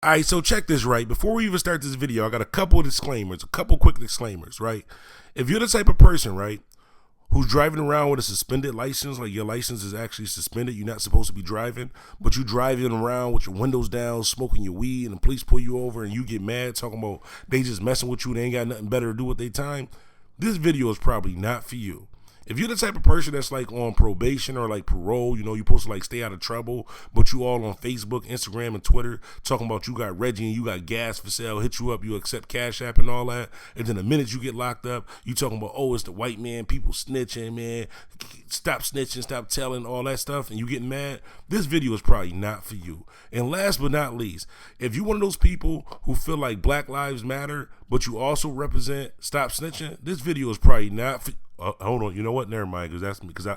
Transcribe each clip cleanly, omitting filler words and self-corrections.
All right, so check this, right? Before we even start this video, I got a couple quick disclaimers, right? If you're the type of person, right, who's driving around with a suspended license, like your license is actually suspended, you're not supposed to be driving, but you driving around with your windows down, smoking your weed, and the police pull you over and you get mad talking about they just messing with you, they ain't got nothing better to do with their time, this video is probably not for you. If you're the type of person that's like on probation or like parole, you know, you're supposed to like stay out of trouble, but you all on Facebook, Instagram, and Twitter talking about you got Reggie and you got gas for sale, hit you up, you accept Cash App and all that, and then the minute you get locked up, you talking about, oh, it's the white man, people snitching, man, stop snitching, stop telling, all that stuff, and you getting mad, this video is probably not for you. And last but not least, if you're one of those people who feel like Black Lives Matter, but you also represent Stop Snitching, this video is probably not for hold on, you know what? Never mind, because that's me. Because I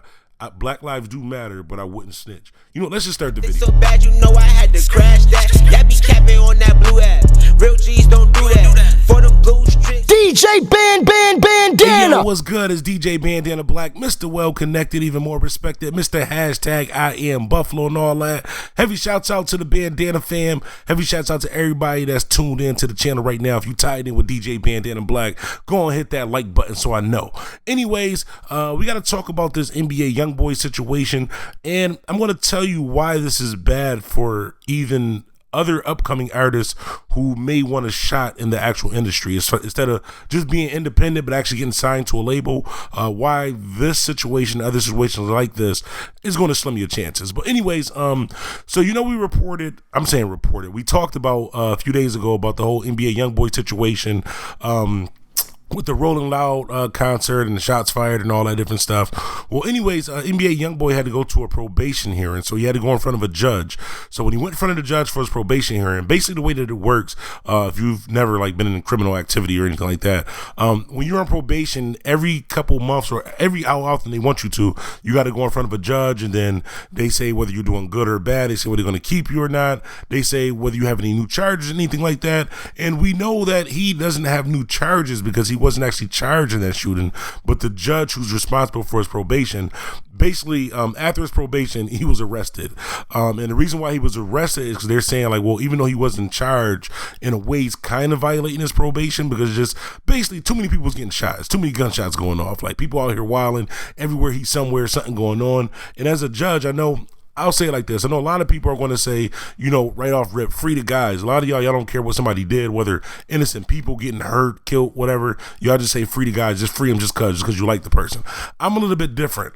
Black lives do matter, but I wouldn't snitch. You know, let's just start the video. It's so bad, you know I had to crash that. Y'all be capping on that blue app. Real G's don't do that. For them blue tricks. DJ Bandana. Hey, yo, what's good? It's DJ Bandana Black, Mr. Well Connected, even more respected, Mr. Hashtag I Am Buffalo and all that. Heavy shouts out to the Bandana fam. Heavy shouts out to everybody that's tuned in to the channel right now. If you tied in with DJ Bandana Black, go and hit that like button so I know. Anyways, we got to talk about this NBA Youngboy situation, and I'm going to tell you why this is bad for even other upcoming artists who may want a shot in the actual industry instead of just being independent but actually getting signed to a label. Why this situation, other situations like this, is going to slim your chances. But anyways, so you know we we talked about a few days ago about the whole NBA Youngboy situation, with the Rolling Loud concert and the shots fired and all that different stuff. Well, anyways, NBA Youngboy had to go to a probation hearing, so he had to go in front of a judge. So when he went in front of the judge for his probation hearing, basically the way that it works, if you've never like been in criminal activity or anything like that, when you're on probation, every couple months or every how often they want you to, you got to go in front of a judge, and then they say whether you're doing good or bad. They say whether they're going to keep you or not. They say whether you have any new charges, anything like that. And we know that he doesn't have new charges because he wasn't actually charged in that shooting, but the judge who's responsible for his probation, basically after his probation, he was arrested. And the reason why he was arrested is because they're saying like, well, even though he wasn't charged, in a way he's kind of violating his probation because just basically too many people's getting shot. It's too many gunshots going off. Like people out here wilding everywhere he's somewhere, something going on. And as a judge, I'll say it like this. I know a lot of people are going to say, you know, right off rip, free the guys. A lot of y'all don't care what somebody did, whether innocent people getting hurt, killed, whatever. Y'all just say free the guys, just free them just cause you like the person. I'm a little bit different.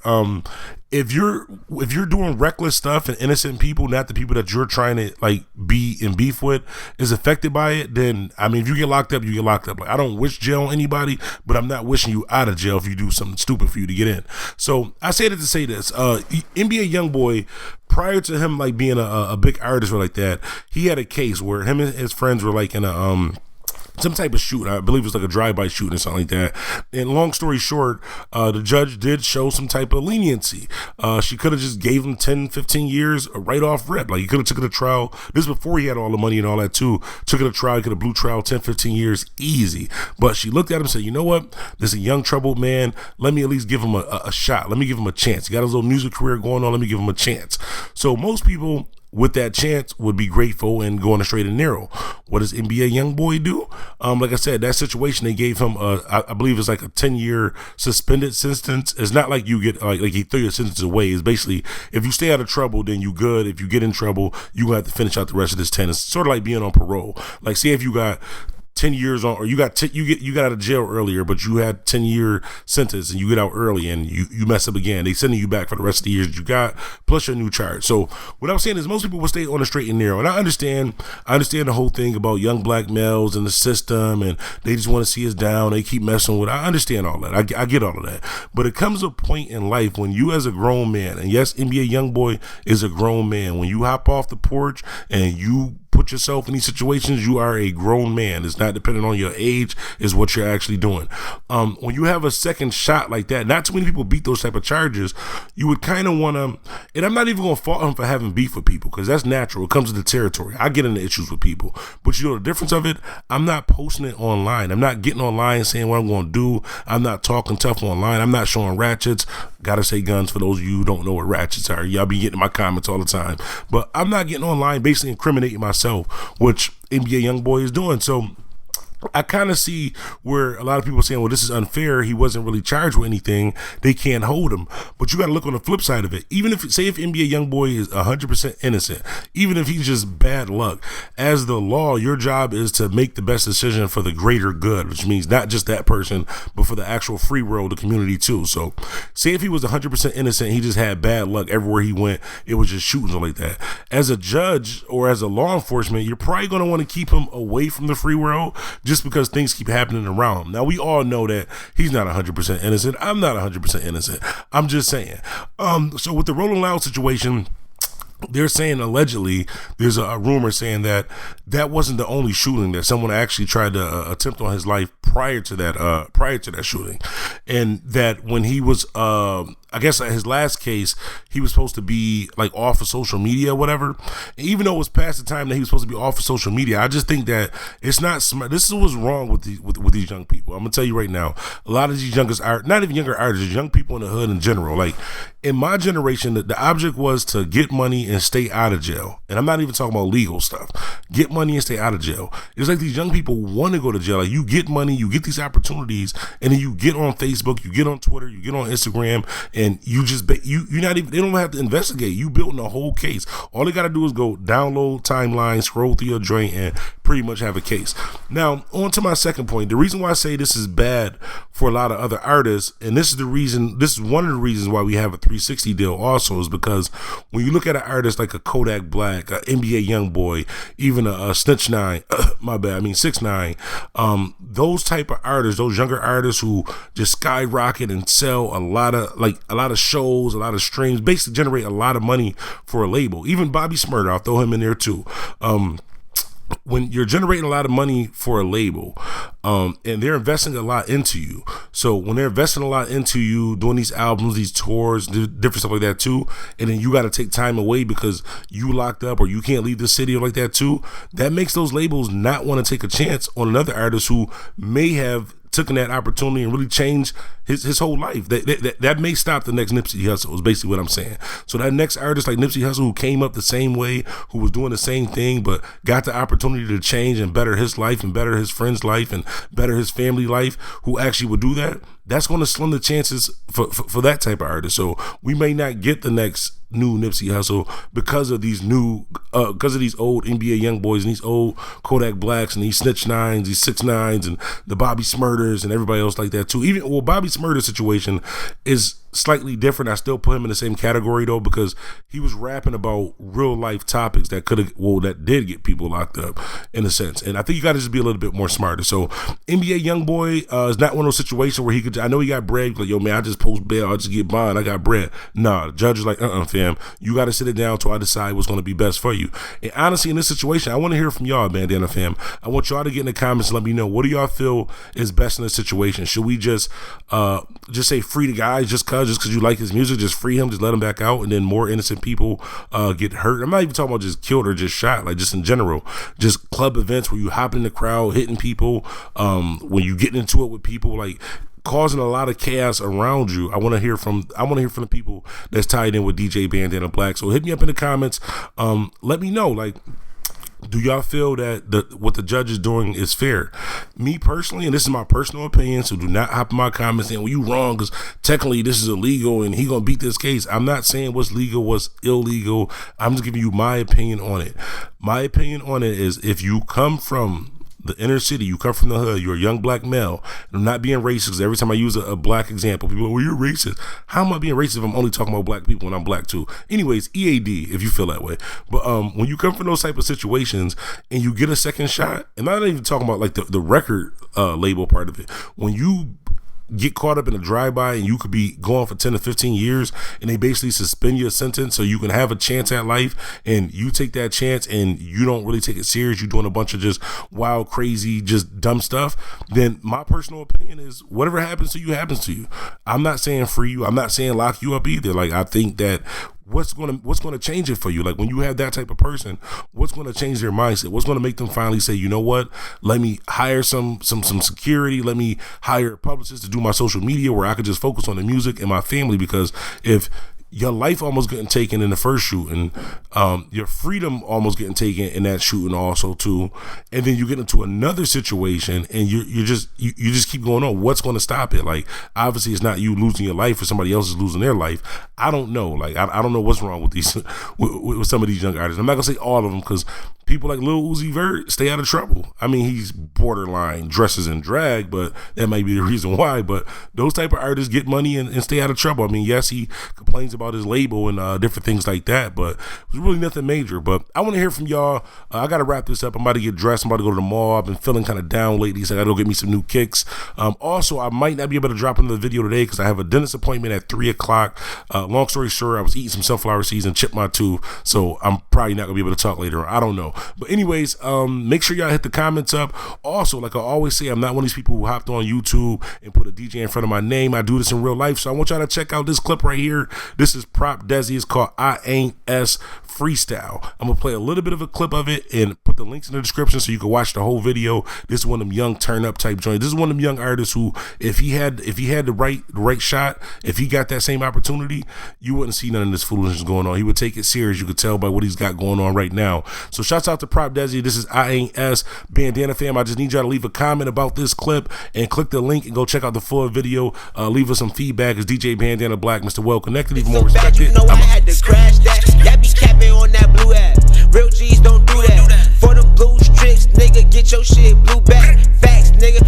If you're doing reckless stuff and innocent people, not the people that you're trying to like be in beef with, is affected by it, then I mean, if you get locked up, you get locked up. Like I don't wish jail on anybody, but I'm not wishing you out of jail if you do something stupid for you to get in. So I say that to say this: NBA Youngboy, prior to him like being a big artist or like that, he had a case where him and his friends were like in a some type of shoot. I believe it was like a drive-by shooting or something like that. And long story short, the judge did show some type of leniency. She could have just gave him 10, 15 years right off rip. Like he could have took it to trial. This is before he had all the money and all that too. Took it to trial. He could have blew trial 10, 15 years easy. But she looked at him and said, you know what? This is a young troubled man. Let me at least give him a shot. Let me give him a chance. He got his little music career going on. Let me give him a chance. So most people with that chance would be grateful and go on a straight and narrow. What does NBA Youngboy do? Like I said, that situation, they gave him I believe it's like a 10-year suspended sentence. It's not like you get like he threw your sentence away. It's basically if you stay out of trouble, then you good. If you get in trouble, you gonna have to finish out the rest of this 10. It's sort of like being on parole. Like say if you got 10 years on, or you got out of jail earlier, but you had 10-year sentence and you get out early and you mess up again, they sending you back for the rest of the years that you got plus your new charge. So what I'm saying is most people will stay on the straight and narrow, and I understand the whole thing about young black males in the system and they just want to see us down, they keep messing with. I understand all that. I get all of that, but it comes a point in life when you as a grown man, and yes, NBA Youngboy is a grown man, when you hop off the porch and you put yourself in these situations, you are a grown man. It's not dependent on your age, is what you're actually doing. When you have a second shot like that, not too many people beat those type of charges, you would kind of want to, and I'm not even going to fault him for having beef with people because that's natural. It comes with the territory. I get into issues with people, but you know the difference of it? I'm not posting it online. I'm not getting online saying what I'm going to do. I'm not talking tough online. I'm not showing ratchets. Gotta say guns for those of you who don't know what ratchets are. Y'all be getting in my comments all the time, but I'm not getting online basically incriminating myself himself, which NBA Youngboy is doing. So I kind of see where a lot of people are saying, well, this is unfair. He wasn't really charged with anything. They can't hold him. But you got to look on the flip side of it. Even if NBA Youngboy is 100% innocent, even if he's just bad luck, as the law, your job is to make the best decision for the greater good, which means not just that person, but for the actual free world, the community too. So say if he was 100% innocent, he just had bad luck everywhere he went, it was just shootings like that. As a judge or as a law enforcement, you're probably going to want to keep him away from the free world, just because things keep happening around him. Now, we all know that he's not 100% innocent. I'm not 100% innocent. I'm just saying. So with the Rolling Loud situation, they're saying allegedly, there's a rumor saying that wasn't the only shooting, that someone actually tried to attempt on his life prior to that shooting, and that when he was I guess at his last case, he was supposed to be like off of social media or whatever. And even though it was past the time that he was supposed to be off of social media, I just think that it's not smart. This is what's wrong with these young people. I'm gonna tell you right now, a lot of these youngest art, not even younger artists, young people in the hood in general. Like in my generation, the object was to get money and stay out of jail. And I'm not even talking about legal stuff. Get money and stay out of jail. It's like these young people want to go to jail. Like you get money, you get these opportunities, and then you get on Facebook, you get on Twitter, you get on Instagram, and you just you're not even, they don't have to investigate. You building a whole case. All they got to do is go download timeline, scroll through your joint, and pretty much have a case. Now, on to my second point. The reason why I say this is bad for a lot of other artists, and this is one of the reasons why we have a 360 deal also, is because when you look at an artist like a Kodak Black, a NBA Youngboy, even a Snitch 9, 6ix9ine, those type of artists, those younger artists who just skyrocket and sell a lot of shows, a lot of streams, basically generate a lot of money for a label. Even Bobby Smurder, I'll throw him in there too. When you're generating a lot of money for a label, and they're investing a lot into you. So when they're investing a lot into you, doing these albums, these tours, different stuff like that too, and then you got to take time away because you locked up or you can't leave the city or like that too, that makes those labels not want to take a chance on another artist who may have taken that opportunity and really changed his whole life. That may stop the next Nipsey Hussle, is basically what I'm saying. So that next artist like Nipsey Hussle, who came up the same way, who was doing the same thing, but got the opportunity to change and better his life and better his friend's life and better his family life, who actually would do that, that's going to slim the chances for that type of artist. So we may not get the next new Nipsey Hussle because of these old NBA Youngboys and these old Kodak Blacks and these Snitch 9s, these 6ix9ines and the Bobby Smurders and everybody else like that too. Bobby Smurder's situation is slightly different. I still put him in the same category though, because he was rapping about real life topics that did get people locked up in a sense. And I think you got to just be a little bit more smarter. So NBA Youngboy is not one of those situations where I know he got bread, like, yo man, I just post bail, I just get bond, I got bread. Nah, the judge is like, fam, you got to sit it down till I decide what's going to be best for you. And honestly, in this situation, I want to hear from y'all, Bandana fam. I want y'all to get in the comments and let me know, what do y'all feel is best in this situation? Should we just say free the guy just cause you like his music, just free him, just let him back out, and then more innocent people get hurt? I'm not even talking about just killed or just shot, like just in general, just club events where you hop in the crowd, hitting people, when you get into it with people, like causing a lot of chaos around you. I want to hear from the people that's tied in with DJ Bandana Black. So hit me up in the comments. Let me know, like, do y'all feel that what the judge is doing is fair? Me personally, and this is my personal opinion, so do not hop in my comments saying, well, you wrong because technically this is illegal and he gonna beat this case. I'm not saying what's legal, what's illegal. I'm just giving you my opinion on it. My opinion on it is, if you come from the inner city, you come from the hood, you're a young black male, and I'm not being racist, because every time I use a black example, people are like, well, you're racist. How am I being racist if I'm only talking about black people when I'm black too? Anyways, EAD, if you feel that way. But when you come from those type of situations and you get a second shot, and I'm not even talking about like the record label part of it, when you get caught up in a drive-by and you could be going for 10 to 15 years and they basically suspend your sentence so you can have a chance at life, and you take that chance and you don't really take it serious, you're doing a bunch of just wild, crazy, just dumb stuff, then my personal opinion is whatever happens to you happens to you. I'm not saying free you, I'm not saying lock you up either. Like, I think that what's going to change it for you? Like, when you have that type of person, what's going to change their mindset? What's going to make them finally say, you know what, let me hire some security, let me hire a publicist to do my social media where I could just focus on the music and my family? Because if your life almost getting taken in the first shooting, your freedom almost getting taken in that shooting also too, and then you get into another situation and you just keep going on. What's going to stop it? Like, obviously it's not you losing your life or somebody else is losing their life. I don't know. Like, I don't know what's wrong with these with some of these young artists. I'm not gonna say all of them, because people like Lil Uzi Vert stay out of trouble. I mean, he's borderline dresses in drag, but that might be the reason why. But those type of artists get money and stay out of trouble. I mean, yes, he complains about his label and different things like that, but it was really nothing major. But I want to hear from y'all. I got to wrap this up. I'm about to get dressed. I'm about to go to the mall. I've been feeling kind of down lately, so I got to go get me some new kicks. Also, I might not be able to drop another video today because I have a dentist appointment at 3 o'clock. Long story short, I was eating some sunflower seeds and chipped my tooth, so I'm probably not going to be able to talk later on. I don't know. But anyways, make sure y'all hit the comments up. Also, like I always say, I'm not one of these people who hopped on YouTube and put a DJ in front of my name. I do this in real life, so I want y'all to check out this clip right here. This is Prop Desi. It's called I Ain't S Freestyle. I'm gonna play a little bit of a clip of it and put the links in the description so you can watch the whole video. This is one of them young turn up type joints. This is one of them young artists who, if he had the right shot, if he got that same opportunity, you wouldn't see none of this foolishness going on. He would take it serious. You could tell by what he's got going on right now. So shouts out to Prop Desi. This is I Ain't S Bandana Fam. I just need y'all to leave a comment about this clip and click the link and go check out the full video. Leave us some feedback. It's DJ Bandana Black, Mr. Well Connected, even more respected. You know I had to crash that. That be capping on that blue app. Real G